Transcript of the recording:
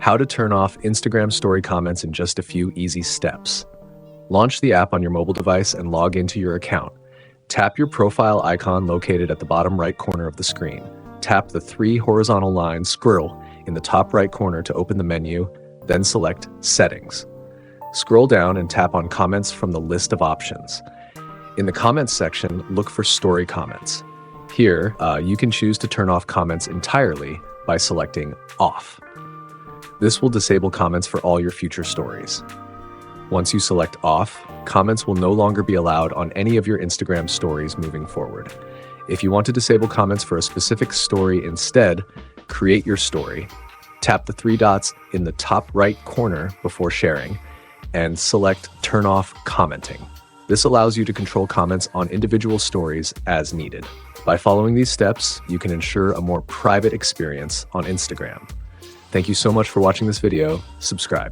How to turn off Instagram story comments in just a few easy steps. Launch the app on your mobile device and log into your account. Tap your profile icon located at the bottom right corner of the screen. Tap the three horizontal lines squirrel in the top right corner to open the menu, then select Settings. Scroll down and tap on Comments from the list of options. In the Comments section, look for Story Comments. Here, you can choose to turn off comments entirely by selecting Off. This will disable comments for all your future stories. Once you select Off, comments will no longer be allowed on any of your Instagram stories moving forward. If you want to disable comments for a specific story instead, create your story, tap the three dots in the top right corner before sharing, and select Turn Off Commenting. This allows you to control comments on individual stories as needed. By following these steps, you can ensure a more private experience on Instagram. Thank you so much for watching this video. Subscribe.